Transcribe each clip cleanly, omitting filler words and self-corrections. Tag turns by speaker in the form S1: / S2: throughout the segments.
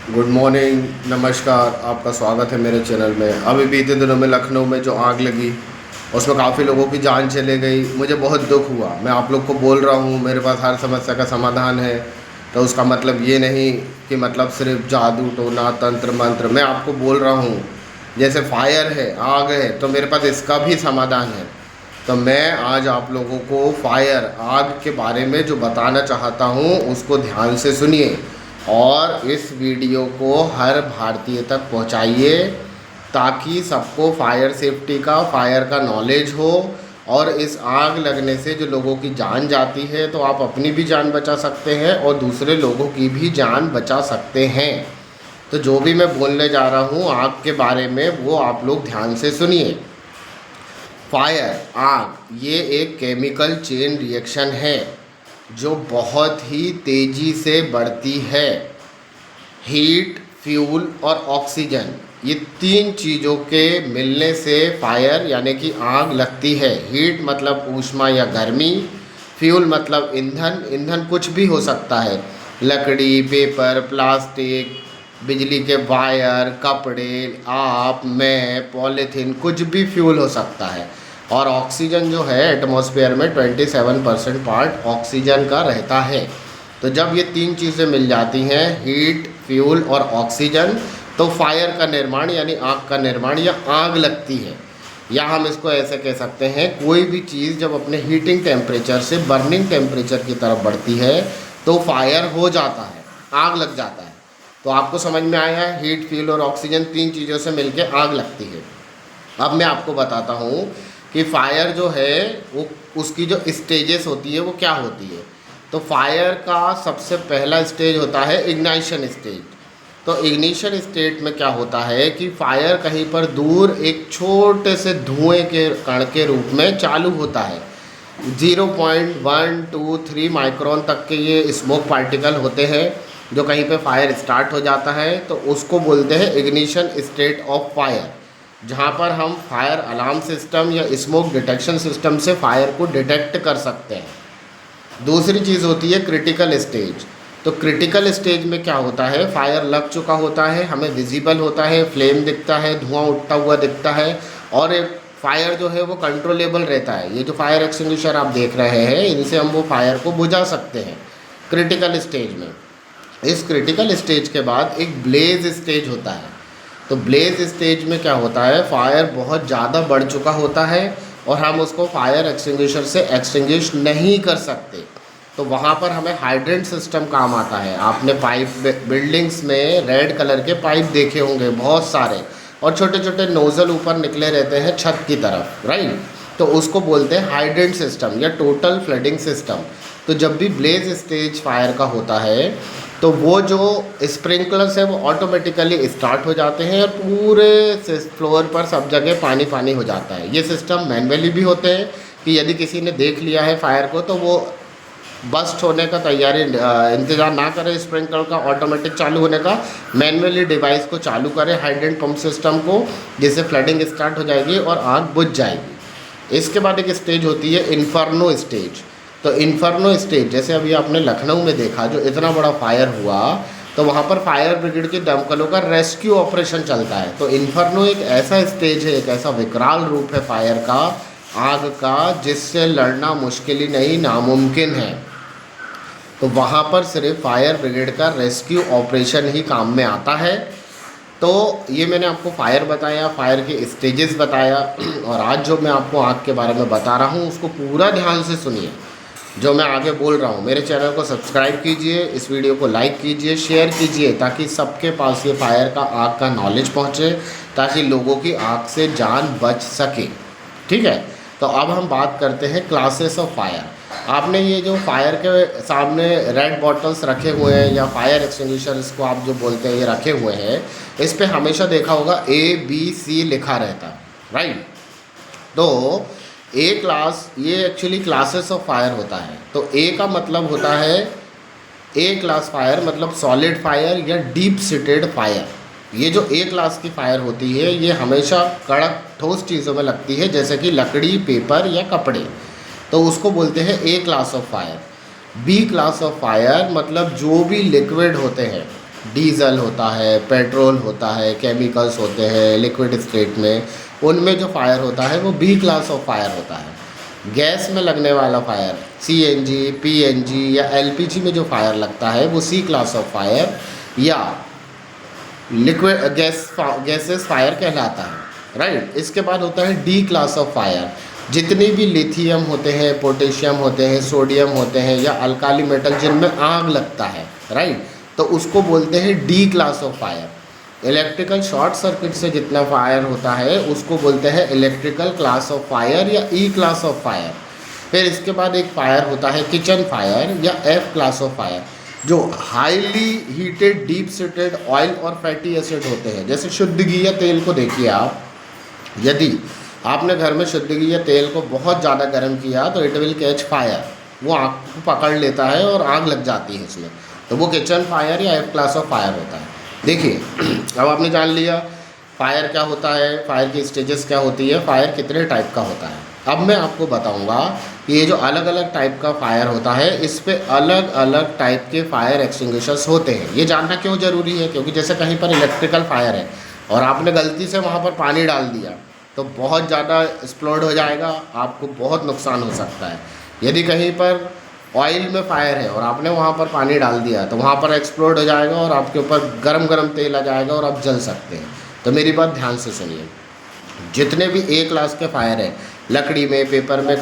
S1: Good morning, नमस्कार। आपका स्वागत है मेरे चैनल में। अभी बीते दिनों में लखनऊ में जो आग लगी उसमें काफ़ी लोगों की जान चले गई। मुझे बहुत दुख हुआ। मैं आप लोग को बोल रहा हूँ मेरे पास हर समस्या का समाधान है, तो उसका मतलब ये नहीं कि मतलब सिर्फ जादू टोना तंत्र मंत्र। मैं आपको बोल रहा हूँ जैसे फायर है, आग है, तो मेरे पास इसका भी समाधान है। तो मैं आज आप लोगों को फायर आग के बारे में जो बताना चाहता हूँ उसको ध्यान से सुनिए और इस वीडियो को हर भारतीय तक पहुँचाइए ताकि सबको फायर सेफ्टी का, फायर का नॉलेज हो। और इस आग लगने से जो लोगों की जान जाती है तो आप अपनी भी जान बचा सकते हैं और दूसरे लोगों की भी जान बचा सकते हैं। तो जो भी मैं बोलने जा रहा हूँ आग के बारे में वो आप लोग ध्यान से सुनिए। फायर, आग, ये एक केमिकल चेन रिएक्शन है जो बहुत ही तेज़ी से बढ़ती है। हीट, फ्यूल और ऑक्सीजन, ये तीन चीज़ों के मिलने से फायर यानी कि आग लगती है। हीट मतलब ऊष्मा या गर्मी, फ्यूल मतलब ईंधन, ईंधन कुछ भी हो सकता है, लकड़ी, पेपर, प्लास्टिक, बिजली के वायर, कपड़े, आप, मैं, पॉलीथीन, कुछ भी फ्यूल हो सकता है। और ऑक्सीजन जो है एटमॉस्फेयर में 27% पार्ट ऑक्सीजन का रहता है। तो जब ये तीन चीज़ें मिल जाती हैं, हीट, फ्यूल और ऑक्सीजन, तो फायर का निर्माण यानी आग का निर्माण या आग लगती है। या हम इसको ऐसे कह सकते हैं, कोई भी चीज़ जब अपने हीटिंग टेम्परेचर से बर्निंग टेम्परेचर की तरफ बढ़ती है तो फायर हो जाता है, आग लग जाता है। तो आपको समझ में आया है, हीट, फ्यूल और ऑक्सीजन तीन चीज़ों से मिलकर आग लगती है। अब मैं आपको बताता हूँ कि फायर जो है वो उसकी जो स्टेजेस होती है वो क्या होती है। तो फायर का सबसे पहला स्टेज होता है इग्नाइशन स्टेज। तो इग्निशन स्टेट में क्या होता है कि फायर कहीं पर दूर एक छोटे से धुएं के कण के रूप में चालू होता है। 0.123 माइक्रोन तक के ये स्मोक पार्टिकल होते हैं जो कहीं पे फायर स्टार्ट हो जाता है, तो उसको बोलते हैं इग्निशन स्टेट ऑफ फायर, जहाँ पर हम फायर अलार्म सिस्टम या स्मोक डिटेक्शन सिस्टम से फायर को डिटेक्ट कर सकते हैं। दूसरी चीज़ होती है क्रिटिकल स्टेज। तो क्रिटिकल स्टेज में क्या होता है, फायर लग चुका होता है, हमें विजिबल होता है, फ्लेम दिखता है, धुआं उठता हुआ दिखता है और एक फायर जो है वो कंट्रोलेबल रहता है। ये जो फायर एक्सटिंग्विशर आप देख रहे हैं इनसे हम वो फायर को बुझा सकते हैं क्रिटिकल स्टेज में। इस क्रिटिकल स्टेज के बाद एक ब्लेज स्टेज होता है। तो ब्लेज स्टेज में क्या होता है, फायर बहुत ज़्यादा बढ़ चुका होता है और हम उसको फायर एक्सटिंग्विशर से एक्सटिंग्विश नहीं कर सकते। तो वहाँ पर हमें हाइड्रेंट सिस्टम काम आता है। आपने पाइप, बिल्डिंग्स में रेड कलर के पाइप देखे होंगे बहुत सारे, और छोटे छोटे नोज़ल ऊपर निकले रहते हैं छत की तरफ, राइट। तो उसको बोलते हैं हाइड्रेंट सिस्टम या टोटल फ्लडिंग सिस्टम। तो जब भी ब्लेज स्टेज फायर का होता है तो वो जो स्प्रिंकलर्स है वो ऑटोमेटिकली स्टार्ट हो जाते हैं और पूरे फ्लोर पर सब जगह पानी पानी हो जाता है। ये सिस्टम मैनुअली भी होते हैं कि यदि किसी ने देख लिया है फायर को तो वो बस्ट होने का तैयारी इंतज़ार ना करें स्प्रिंकलर का ऑटोमेटिक चालू होने का, मैनुअली डिवाइस को चालू करें, हाइड्रेंट पंप सिस्टम को, जिससे फ्लडिंग स्टार्ट हो जाएगी और आग बुझ जाएगी। इसके बाद एक स्टेज होती है इन्फर्नो स्टेज। तो इन्फर्नो स्टेज जैसे अभी आपने लखनऊ में देखा जो इतना बड़ा फायर हुआ, तो वहाँ पर फायर ब्रिगेड के दमकलों का रेस्क्यू ऑपरेशन चलता है। तो इन्फर्नो एक ऐसा स्टेज है, एक ऐसा विकराल रूप है फायर का, आग का, जिससे लड़ना मुश्किल ही नहीं नामुमकिन है। तो वहाँ पर सिर्फ फायर ब्रिगेड का रेस्क्यू ऑपरेशन ही काम में आता है। तो ये मैंने आपको फायर बताया, फायर के स्टेजेस बताया, और आज जो मैं आपको आग के बारे में बता रहा हूँ उसको पूरा ध्यान से सुनिए जो मैं आगे बोल रहा हूँ। मेरे चैनल को सब्सक्राइब कीजिए, इस वीडियो को लाइक कीजिए, शेयर कीजिए ताकि सबके पास ये फायर का, आग का नॉलेज पहुँचे, ताकि लोगों की आग से जान बच सके। ठीक है, तो अब हम बात करते हैं क्लासेस ऑफ फायर। आपने ये जो फायर के सामने रेड बॉटल्स रखे हुए हैं या फायर एक्सटिंग्विशर इसको आप जो बोलते हैं ये रखे हुए हैं, इस पे हमेशा देखा होगा ABC लिखा रहता है, राइट। तो ए क्लास, ये एक्चुअली क्लासेस ऑफ फायर होता है। तो ए का मतलब होता है, ए क्लास फायर मतलब सॉलिड फायर या डीप सीटेड फायर। ये जो ए क्लास की फायर होती है ये हमेशा कड़क ठोस चीज़ों में लगती है, जैसे कि लकड़ी, पेपर या कपड़े, तो उसको बोलते हैं A class of fire. B class of fire मतलब जो भी लिक्विड होते हैं, डीजल होता है, पेट्रोल होता है, केमिकल्स होते हैं लिक्विड स्टेट में, उनमें जो फायर होता है वो बी क्लास ऑफ फायर होता है। गैस में लगने वाला फायर सीएनजी, पीएनजी या एलपीजी में जो फायर लगता है वो सी क्लास ऑफ फायर या लिक्विड गैसेस फायर कहलाता है, राइट। इसके बाद होता है डी क्लास ऑफ फायर। जितने भी लिथियम होते हैं, पोटेशियम होते हैं, सोडियम होते हैं या अल्काली मेटल जिनमें आग लगता है, राइट, तो उसको बोलते हैं D class of fire. Electrical short circuit से जितना फायर होता है उसको बोलते हैं इलेक्ट्रिकल क्लास ऑफ फायर या ई क्लास ऑफ फायर। फिर इसके बाद एक फायर होता है किचन फायर या एफ क्लास ऑफ फायर, जो highly heated deep seated oil और फैटी एसिड होते हैं। जैसे शुद्ध घी या तेल को देखिए आप, यदि आपने घर में शुद्ध घी या तेल को बहुत ज़्यादा गर्म किया तो इट विल कैच फायर, वो आग को पकड़ लेता है और आग लग जाती है इसमें, तो वो किचन फायर या एफ क्लास ऑफ फायर होता है। देखिए अब आपने जान लिया फायर क्या होता है, फायर की स्टेजेस क्या होती है, फायर कितने टाइप का होता है। अब मैं आपको बताऊंगा कि ये जो अलग अलग टाइप का फायर होता है इस पे अलग अलग टाइप के फायर एक्सटिंग्विशर्स होते हैं। ये जानना क्यों ज़रूरी है, क्योंकि जैसे कहीं पर इलेक्ट्रिकल फायर है और आपने गलती से वहाँ पर पानी डाल दिया तो बहुत ज़्यादा एक्सप्लोड हो जाएगा, आपको बहुत नुकसान हो सकता है। यदि कहीं पर ऑयल में फायर है और आपने वहाँ पर पानी डाल दिया तो वहाँ पर एक्सप्लोड हो जाएगा और आपके ऊपर गरम गरम तेल आ जाएगा और आप जल सकते हैं। तो मेरी बात ध्यान से सुनिए, जितने भी ए क्लास के फायर है, लकड़ी में, पेपर में,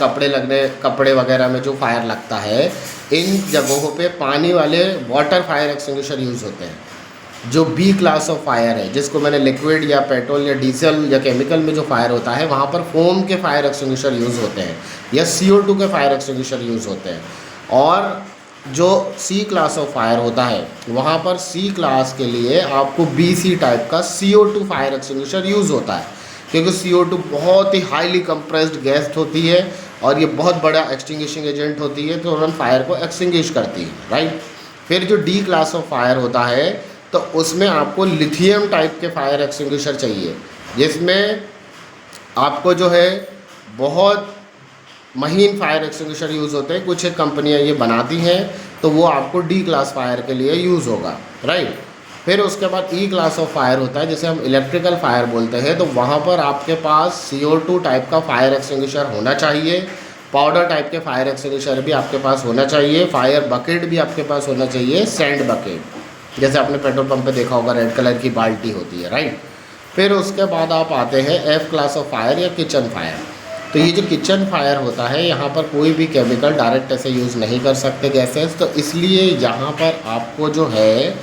S1: कपड़े वगैरह में जो फायर लगता है, इन जगहों पे पानी वाले वाटर फायर एक्सटिंग्विशर यूज़ होते हैं। जो बी क्लास ऑफ फायर है, जिसको मैंने लिक्विड या पेट्रोल या डीजल या केमिकल में जो फायर होता है वहाँ पर फोम के फायर एक्सटिंग्विशर यूज़ होते हैं या CO2 के फायर एक्सटिंग्विशर यूज़ होते हैं। और जो सी क्लास ऑफ फायर होता है वहाँ पर सी क्लास के लिए आपको BC टाइप का CO2 फायर एक्सटिंग्विशर यूज़ होता है, क्योंकि CO2 बहुत ही हाईली कंप्रेस्ड गैस होती है और ये बहुत बड़ा एक्सटिंग्विशिंग एजेंट होती है, तो तुरंत फायर को एक्सटिंग्विश करती है, राइट। फिर जो डी क्लास ऑफ फायर होता है तो उसमें आपको लिथियम टाइप के फायर एक्सटिंग्विशर चाहिए, जिसमें आपको जो है बहुत महीन फायर एक्सटिंग्विशर यूज़ होते हैं। कुछ एक कंपनियां ये बनाती हैं, तो वो आपको डी क्लास फायर के लिए यूज़ होगा, राइट। फिर उसके बाद ई क्लास ऑफ फायर होता है, जिसे हम इलेक्ट्रिकल फायर बोलते हैं। तो वहाँ पर आपके पास CO2 टाइप का फायर एक्सटिंग्विशर होना चाहिए, पाउडर टाइप के फायर एक्सटिंग्विशर भी आपके पास होना चाहिए, फायर बकेट भी आपके पास होना चाहिए, सैंड बकेट, जैसे आपने पेट्रोल पंप पे देखा होगा रेड कलर की बाल्टी होती है, राइट। फिर उसके बाद आप आते हैं एफ क्लास ऑफ फायर या किचन फायर। तो ये जो किचन फायर होता है यहाँ पर कोई भी केमिकल डायरेक्ट ऐसे यूज़ नहीं कर सकते गैसेस, तो इसलिए यहाँ पर आपको जो है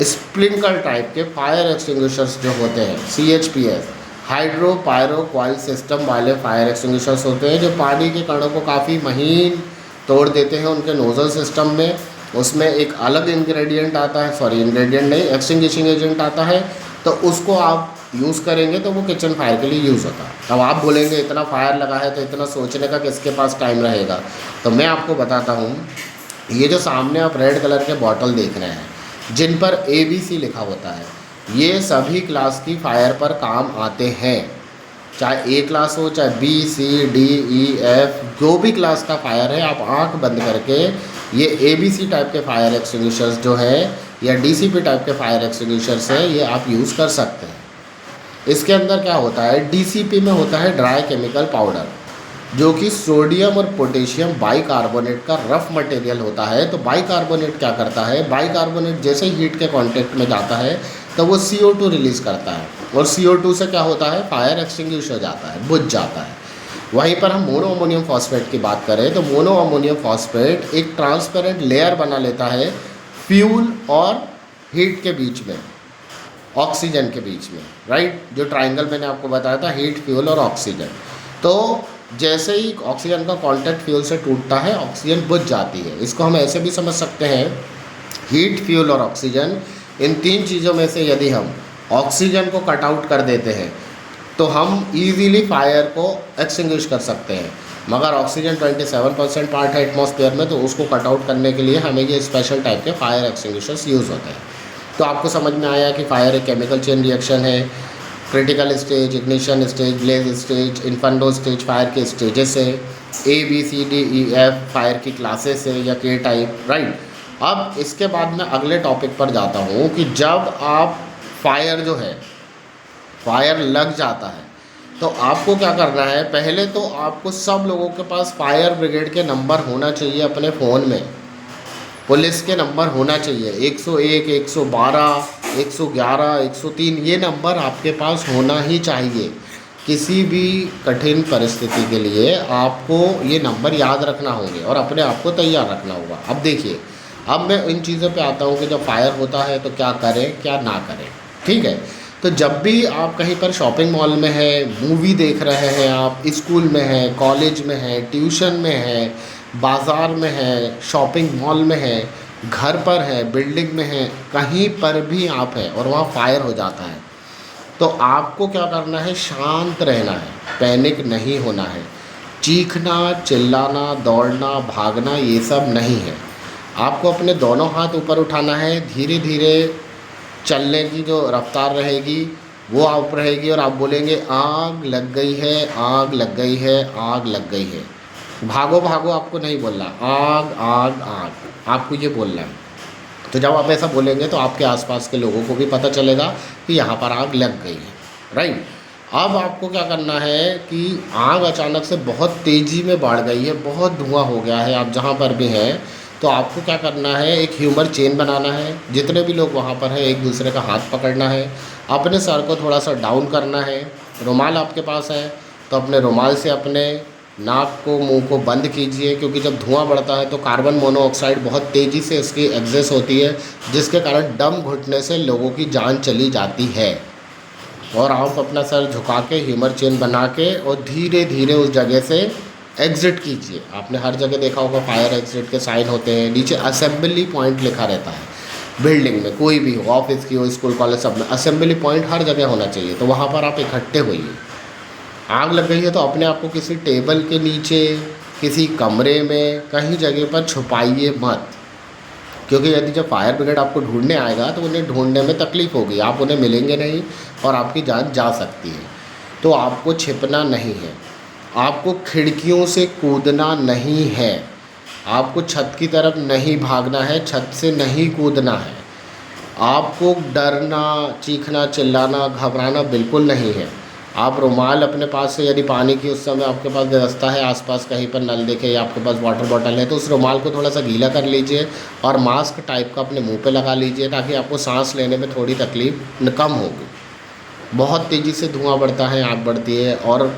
S1: स्प्रिंकल टाइप के फायर एक्सटिंग्विशर्स जो होते हैं CHPS, hydro pyro coil system वाले फायर एक्सटिंग्विशर्स होते हैं, जो पानी के कणों को काफ़ी महीन तोड़ देते हैं उनके नोजल सिस्टम में। उसमें एक अलग इंग्रेडिएंट आता है, सॉरी इंग्रेडिएंट नहीं, एक्सटिंग्विशिंग एजेंट आता है, तो उसको आप यूज़ करेंगे तो वो किचन फायर के लिए यूज़ होता है। अब आप बोलेंगे इतना फायर लगा है तो इतना सोचने का किसके पास टाइम रहेगा, तो मैं आपको बताता हूँ। ये जो सामने आप रेड कलर के बॉटल देख रहे हैं जिन पर ABC लिखा होता है, ये सभी क्लास की फायर पर काम आते हैं, चाहे A क्लास हो, चाहे B, C, D, E, F, जो भी क्लास का फायर है। आप आंख बंद करके ये ABC टाइप के फायर एक्सटिंग्विशर्स जो है या DCP टाइप के फायर एक्सटिंग्विशर्स है, ये आप यूज़ कर सकते हैं। इसके अंदर क्या होता है, DCP में होता है ड्राई केमिकल पाउडर, जो कि सोडियम और पोटेशियम बाइकार्बोनेट का रफ मटेरियल होता है। तो बाइकार्बोनेट क्या करता है, बाइकार्बोनेट जैसे ही हीट के कांटेक्ट में जाता है तो वो CO2 रिलीज़ करता है, और CO2 से क्या होता है, फायर एक्सटिंग्विश हो जाता है, बुझ जाता है। वहीं पर हम मोनो अमोनियम फॉस्फेट की बात करें तो मोनो अमोनियम फॉस्फेट एक ट्रांसपेरेंट लेयर बना लेता है फ्यूल और हीट के बीच में, ऑक्सीजन के बीच में, राइट। जो ट्राइंगल मैंने आपको बताया था, हीट, फ्यूल और ऑक्सीजन। तो जैसे ही ऑक्सीजन का कांटेक्ट फ्यूल से टूटता है ऑक्सीजन बुझ जाती है। इसको हम ऐसे भी समझ सकते हैं, हीट, फ्यूल और ऑक्सीजन, इन तीन चीज़ों में से यदि हम ऑक्सीजन को कट आउट कर देते हैं तो हम ईजीली फायर को एक्सटिंग्विश कर सकते हैं। मगर ऑक्सीजन 27% पार्ट है एटमॉस्फेयर में, तो उसको कट आउट करने के लिए हमें ये स्पेशल टाइप के फायर एक्सटिंग्विशर्स यूज़ होते हैं। तो आपको समझ में आया कि फायर एक केमिकल चेन रिएक्शन है, critical stage, ignition stage, blaze stage, inferno stage fire के स्टेजेस है, A, B, C, D, E, F fire की क्लासेस है या K टाइप, राइट। अब इसके बाद मैं अगले टॉपिक पर जाता हूँ कि जब आप फायर जो है, फायर लग जाता है तो आपको क्या करना है। पहले तो आपको सब लोगों के पास फायर ब्रिगेड के नंबर होना चाहिए अपने फ़ोन में, पुलिस के नंबर होना चाहिए 101, 112, 111, 103, ये नंबर आपके पास होना ही चाहिए। किसी भी कठिन परिस्थिति के लिए आपको ये नंबर याद रखना होंगे और अपने आप को तैयार रखना होगा। अब देखिए, अब मैं इन चीज़ों पे आता हूँ कि जब फायर होता है तो क्या करें क्या ना करें। ठीक है, तो जब भी आप कहीं पर शॉपिंग मॉल में है, मूवी देख रहे हैं, आप स्कूल में हैं, कॉलेज में हैं, ट्यूशन में हैं, बाज़ार में है, शॉपिंग मॉल में है, घर पर है, बिल्डिंग में है, कहीं पर भी आप हैं और वहाँ फायर हो जाता है तो आपको क्या करना है, शांत रहना है, पैनिक नहीं होना है। चीखना, चिल्लाना, दौड़ना, भागना ये सब नहीं है। आपको अपने दोनों हाथ ऊपर उठाना है, धीरे धीरे चलने की जो रफ्तार रहेगी वो आप रहेगी और आप बोलेंगे आग लग गई है, आग लग गई है, आग लग गई है। भागो भागो आपको नहीं बोलना, आग आग आग आपको ये बोलना है। तो जब आप ऐसा बोलेंगे तो आपके आसपास के लोगों को भी पता चलेगा कि यहाँ पर आग लग गई है। राइट, अब आपको क्या करना है कि आग अचानक से बहुत तेज़ी में बढ़ गई है, बहुत धुआं हो गया है, आप जहाँ पर भी हैं, तो आपको क्या करना है, एक ह्यूमर चेन बनाना है। जितने भी लोग वहाँ पर हैं एक दूसरे का हाथ पकड़ना है, अपने सर को थोड़ा सा डाउन करना है। रुमाल आपके पास है तो अपने रुमाल से अपने नाक को, मुंह को बंद कीजिए, क्योंकि जब धुआं बढ़ता है तो कार्बन मोनोऑक्साइड बहुत तेज़ी से इसकी एग्जॉस्ट होती है, जिसके कारण दम घुटने से लोगों की जान चली जाती है। और आप अपना सर झुका के ह्यूमर चेन बना के और धीरे धीरे उस जगह से एग्ज़िट कीजिए। आपने हर जगह देखा होगा फायर एग्ज़िट के साइन होते हैं, नीचे असेंबली पॉइंट लिखा रहता है। बिल्डिंग में कोई भी हो, ऑफिस की हो, स्कूल कॉलेज, सब में असेंबली पॉइंट हर जगह होना चाहिए। तो वहाँ पर आप इकट्ठे होइए। आग लग गई है तो अपने आप को किसी टेबल के नीचे, किसी कमरे में, कहीं जगह पर छुपाइए मत, क्योंकि यदि जब फायर ब्रिगेड आपको ढूंढने आएगा तो उन्हें ढूंढने में तकलीफ़ होगी, आप उन्हें मिलेंगे नहीं और आपकी जान जा सकती है। तो आपको छिपना नहीं है, आपको खिड़कियों से कूदना नहीं है, आपको छत की तरफ नहीं भागना है, छत से नहीं कूदना है, आपको डरना, चीखना, चिल्लाना, घबराना बिल्कुल नहीं है। आप रुमाल अपने पास से, यदि पानी की उस समय आपके पास व्यवस्था है, आसपास कहीं पर नल देखे या आपके पास वाटर बॉटल है, तो उस रुमाल को थोड़ा सा गीला कर लीजिए और मास्क टाइप का अपने मुंह पे लगा लीजिए, ताकि आपको सांस लेने में थोड़ी तकलीफ कम होगी। बहुत तेज़ी से धुआं बढ़ता है, आग बढ़ती है। और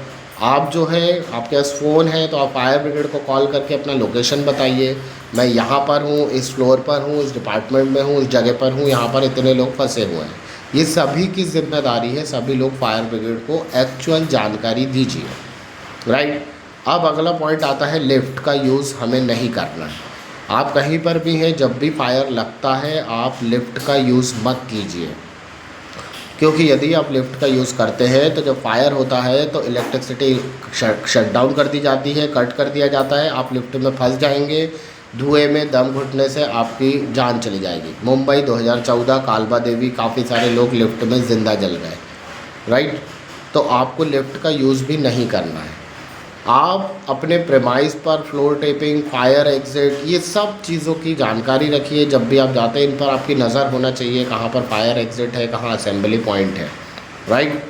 S1: आप जो है, आपके पास फ़ोन है तो आप फायर ब्रिगेड को कॉल करके अपना लोकेशन बताइए, मैं यहाँ पर हूँ, इस फ्लोर पर हूँ, इस डिपार्टमेंट में हूँ, इस जगह पर हूँ, यहाँ पर इतने लोग फंसे हुए हैं। ये सभी की जिम्मेदारी है, सभी लोग फायर ब्रिगेड को एक्चुअल जानकारी दीजिए। राइट, अब अगला पॉइंट आता है, लिफ्ट का यूज़ हमें नहीं करना है। आप कहीं पर भी हैं, जब भी फायर लगता है आप लिफ्ट का यूज़ मत कीजिए, क्योंकि यदि आप लिफ्ट का यूज़ करते हैं तो जब फायर होता है तो इलेक्ट्रिसिटी शट डाउन कर दी जाती है, कट कर दिया जाता है, आप लिफ्ट में फंस जाएंगे, धुएं में दम घुटने से आपकी जान चली जाएगी। मुंबई 2014 कालबा देवी, काफ़ी सारे लोग लिफ्ट में ज़िंदा जल गए। राइट, तो आपको लिफ्ट का यूज़ भी नहीं करना है। आप अपने प्रेमाइस पर फ्लोर टेपिंग, फायर एग्जिट, ये सब चीज़ों की जानकारी रखिए। जब भी आप जाते हैं इन पर आपकी नज़र होना चाहिए, कहाँ पर फायर एग्जिट है, कहाँ असेंबली पॉइंट है। राइट,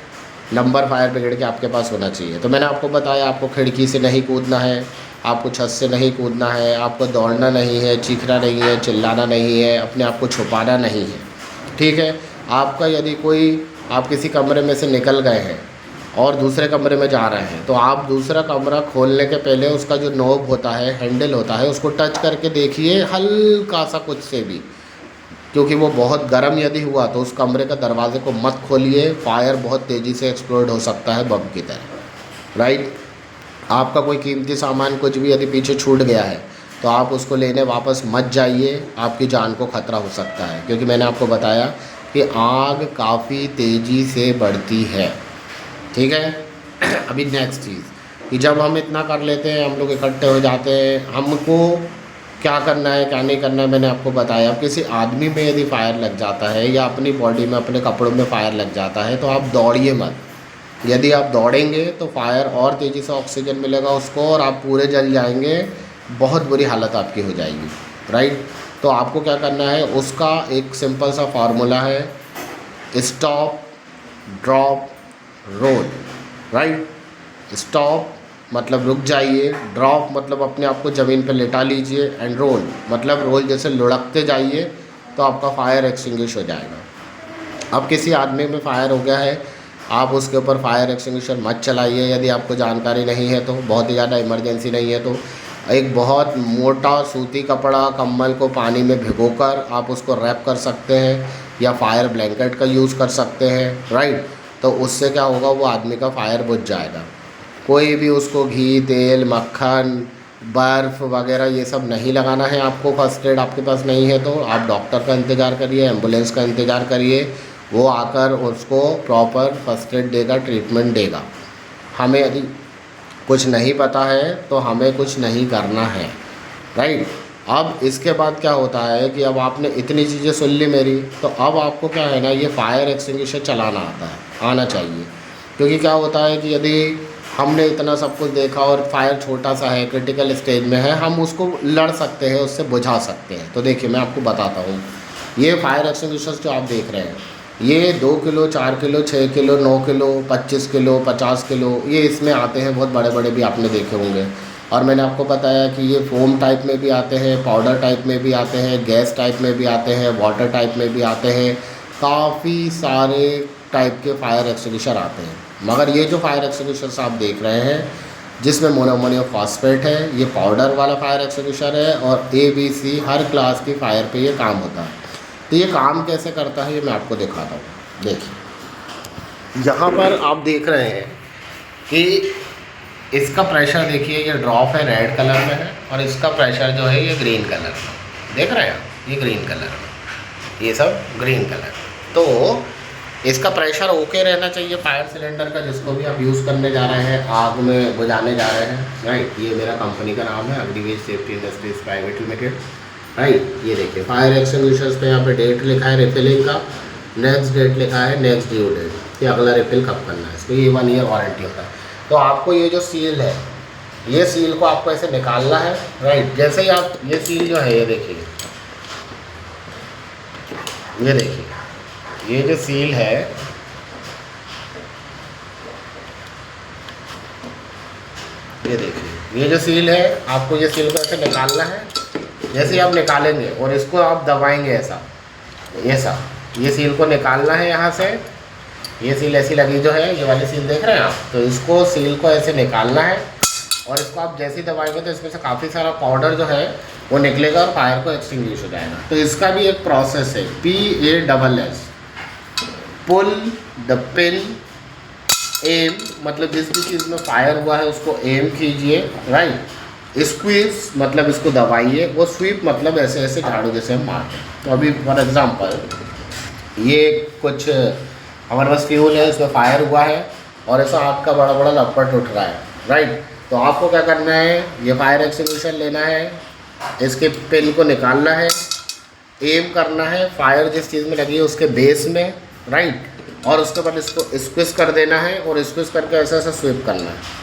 S1: नंबर फायर ब्रिगेड के आपके पास होना चाहिए। तो मैंने आपको बताया, आपको खिड़की से नहीं कूदना है, आपको छत से नहीं कूदना है, आपको दौड़ना नहीं है, चीखना नहीं है, चिल्लाना नहीं है, अपने आप को छुपाना नहीं है। ठीक है, आपका यदि कोई, आप किसी कमरे में से निकल गए हैं और दूसरे कमरे में जा रहे हैं, तो आप दूसरा कमरा खोलने के पहले उसका जो नॉब होता है, हैंडल होता है, उसको टच करके देखिए हल्का सा कुछ से भी, क्योंकि वो बहुत गर्म यदि हुआ तो उस कमरे का दरवाजे को मत खोलिए, फायर बहुत तेज़ी से एक्सप्लोड हो सकता है बम की तरह। राइट, आपका कोई कीमती सामान कुछ भी यदि पीछे छूट गया है तो आप उसको लेने वापस मत जाइए, आपकी जान को खतरा हो सकता है, क्योंकि मैंने आपको बताया कि आग काफ़ी तेज़ी से बढ़ती है। ठीक है, अभी नेक्स्ट चीज़ कि जब हम इतना कर लेते हैं, हम लोग इकट्ठे हो जाते हैं, हमको क्या करना है क्या नहीं करना है मैंने आपको बताया। अब किसी आदमी में यदि फायर लग जाता है या अपनी बॉडी में, अपने कपड़ों में फायर लग जाता है, तो आप दौड़िए मत। यदि आप दौड़ेंगे तो फायर और तेज़ी से ऑक्सीजन मिलेगा उसको और आप पूरे जल जाएंगे, बहुत बुरी हालत आपकी हो जाएगी। राइट, तो आपको क्या करना है, उसका एक सिंपल सा फार्मूला है, stop drop roll, right. Stop मतलब रुक जाइए, ड्रॉप मतलब अपने आप को ज़मीन पर लेटा लीजिए, एंड रोल मतलब रोल जैसे लुढ़कते जाइए तो आपका फायर एक्सटिंग्विश हो जाएगा। अब किसी आदमी में फायर हो गया है, आप उसके ऊपर फायर एक्सटिंग्विशर मत चलाइए यदि आपको जानकारी नहीं है तो, बहुत ही ज़्यादा इमरजेंसी नहीं है तो। एक बहुत मोटा सूती कपड़ा कंबल को पानी में भिगोकर आप उसको रैप कर सकते हैं, या फायर ब्लैंकेट का यूज़ कर सकते हैं, राइट। तो उससे क्या होगा, वो आदमी का फायर बुझ जाएगा। कोई भी उसको घी, तेल, मक्खन, बर्फ़ वगैरह ये सब नहीं लगाना है आपको। फर्स्ट एड आपके पास नहीं है तो आप डॉक्टर का इंतज़ार करिए, एम्बुलेंस का इंतज़ार करिए, वो आकर उसको प्रॉपर फर्स्ट एड देगा, ट्रीटमेंट देगा। हमें यदि कुछ नहीं पता है तो हमें कुछ नहीं करना है, राइट। अब इसके बाद क्या होता है कि अब आपने इतनी चीज़ें सुन ली मेरी, तो अब आपको क्या है ना, ये फायर एक्सटिंग्विशर चलाना आना चाहिए। क्योंकि क्या होता है कि यदि हमने इतना सब कुछ देखा और फायर छोटा सा है, क्रिटिकल स्टेज में है, हम उसको लड़ सकते हैं, उससे बुझा सकते हैं। तो देखिए मैं आपको बताता हूँ, ये फायर एक्सटिंग्विशर्स जो आप देख रहे हैं, ये 2 kilo, 4 kilo, 6 kilo, 9 kilo, 25 kilo, 50 kilo ये इसमें आते हैं। बहुत बड़े बड़े भी आपने देखे होंगे। और मैंने आपको बताया कि ये फोम टाइप में भी आते हैं, पाउडर टाइप में भी आते हैं, गैस टाइप में भी आते हैं, वाटर टाइप में भी आते हैं, काफ़ी सारे टाइप के फायर एक्सटिंग्विशर आते हैं। मगर ये जो फायर एक्सटिंग्विशर्स आप देख रहे हैं जिसमें मोनोअमोनियम फॉस्फेट है, ये पाउडर वाला फायर एक्सटिंग्विशर है, और ABC हर क्लास की फायर पे ये काम होता है। तो ये काम कैसे करता है ये मैं आपको दिखाता हूँ। देखिए यहाँ पर आप देख रहे हैं कि इसका प्रेशर देखिए, ये ड्रॉप है, रेड कलर में है, और इसका प्रेशर जो है ये ग्रीन कलर में, देख रहे हैं आप, ये ग्रीन कलर में, ये सब ग्रीन कलर। तो इसका प्रेशर ओके रहना चाहिए फायर सिलेंडर का, जिसको भी आप यूज़ करने जा रहे हैं, आग में बुझाने जा रहे हैं, राइट। ये मेरा कंपनी का नाम है, Agniveer safety industries private limited, right. ये देखिए फायर एक्सटिंग्विशर्स पे यहाँ पे डेट लिखा है रिफिलिंग का, नेक्स्ट डेट लिखा है, नेक्स्ट ड्यू डेट, कि अगला रिफिल कब करना है। इसमें ये 1 ईयर वारंटी होता है। तो आपको ये जो सील है, ये सील को आपको ऐसे निकालना है, राइट। जैसे ही आप ये सील जो है, ये देखिए, ये देखिए, ये जो सील है, ये देखिए, ये जो सील है, आपको ये सील को ऐसे निकालना है। जैसे ही आप निकालेंगे और इसको आप दबाएंगे ऐसा, ये सील को निकालना है यहाँ से। ये सील ऐसी लगी जो है, ये वाली सील देख रहे हैं आप, तो इसको सील को ऐसे निकालना है, और इसको आप जैसे ही दबाएंगे तो इसमें से काफ़ी सारा पाउडर जो है वो निकलेगा और फायर को एक्सटिंग्विश हो जाएगा। तो इसका भी एक प्रोसेस है, PASS, pull the pin, M मतलब जिस भी चीज़ में फायर हुआ है उसको एम कीजिए, राइट। स्क्वीज मतलब इसको दबाइए, वो स्वीप मतलब ऐसे ऐसे झाड़ू जैसे हम मारते हैं। तो अभी फॉर एग्जांपल ये कुछ हमारे पास फ्यूल है, उसमें फायर हुआ है और ऐसा आग का बड़ा बड़ा लपट उठ रहा है, राइट। तो आपको क्या करना है, ये फायर एक्सटिंग्विशर लेना है, इसके पिन को निकालना है, एम करना है फायर जिस चीज़ में लगी है उसके बेस में, राइट। और उसके बाद इसको स्क्विज कर देना है, और स्क्विज करके ऐसा ऐसा स्वीप करना है।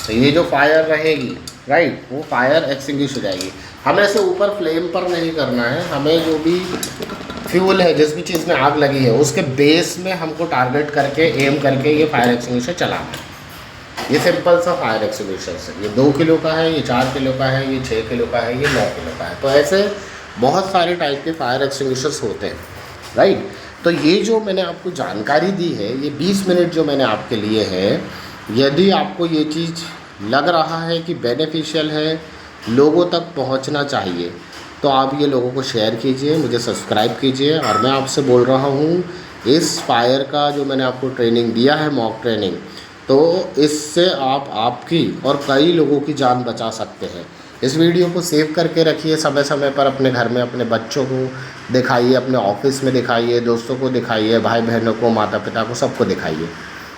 S1: तो ये जो फायर रहेगी, राइट, वो फायर एक्सटिंग्विश हो जाएगी। हमें ऐसे ऊपर फ्लेम पर नहीं करना है, हमें जो भी फ्यूल है, जिस भी चीज़ में आग लगी है, उसके बेस में हमको टारगेट करके, एम करके ये फायर एक्सटिंग्विशर चलाना है। ये सिंपल सा फायर एक्सटिंग्विशर है। ये 2 किलो का है, ये 4 किलो का है, ये 6 किलो का है, ये 9 किलो का है। तो ऐसे बहुत सारे टाइप के फायर एक्सटिंग्विशर्स होते हैं, राइट। तो ये जो मैंने आपको जानकारी दी है, ये 20 मिनट जो मैंने आपके लिए है, यदि आपको ये चीज़ लग रहा है कि बेनिफिशियल है, लोगों तक पहुंचना चाहिए, तो आप ये लोगों को शेयर कीजिए, मुझे सब्सक्राइब कीजिए। और मैं आपसे बोल रहा हूँ, इस फायर का जो मैंने आपको ट्रेनिंग दिया है, मॉक ट्रेनिंग, तो इससे आप आपकी और कई लोगों की जान बचा सकते हैं। इस वीडियो को सेव करके रखिए, समय समय पर अपने घर में अपने बच्चों को दिखाइए, अपने ऑफिस में दिखाइए, दोस्तों को दिखाइए, भाई बहनों को, माता पिता को, सबको दिखाइए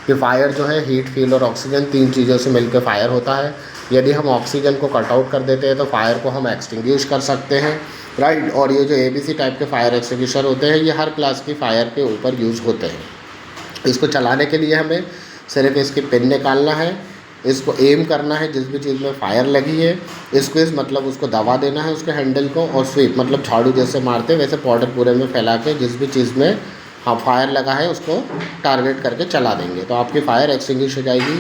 S1: कि फायर जो है हीट, फ्यूल और ऑक्सीजन, 3 चीज़ों से मिलकर फायर होता है। यदि हम ऑक्सीजन को कट आउट कर देते हैं तो फायर को हम एक्सटिंग्विश कर सकते हैं, राइट। और ये जो ABC टाइप के फायर एक्सटिंग्विशर होते हैं, ये हर क्लास की फायर के ऊपर यूज़ होते हैं। इसको चलाने के लिए हमें सिर्फ इसकी पिन निकालना है, इसको एम करना है जिस भी चीज़ में फायर लगी है, स्क्वीज मतलब उसको दबा देना है उसके हैंडल को, और स्वीप मतलब झाड़ू जैसे मारते हैं वैसे पाउडर पूरे में फैला के जिस भी चीज़ में हाँ फायर लगा है उसको टारगेट करके चला देंगे तो आपकी फ़ायर एक्सटिंग्विश हो जाएगी।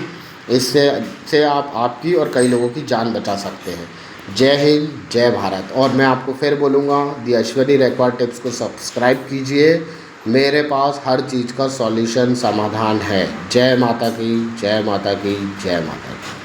S1: इससे आप आपकी और कई लोगों की जान बचा सकते हैं। जय हिंद, जय भारत। और मैं आपको फिर बोलूँगा, दी अश्वनी रेकॉर्ड टिप्स को सब्सक्राइब कीजिए, मेरे पास हर चीज़ का सॉल्यूशन समाधान है। जय माता की, जय माता की, जय माता की।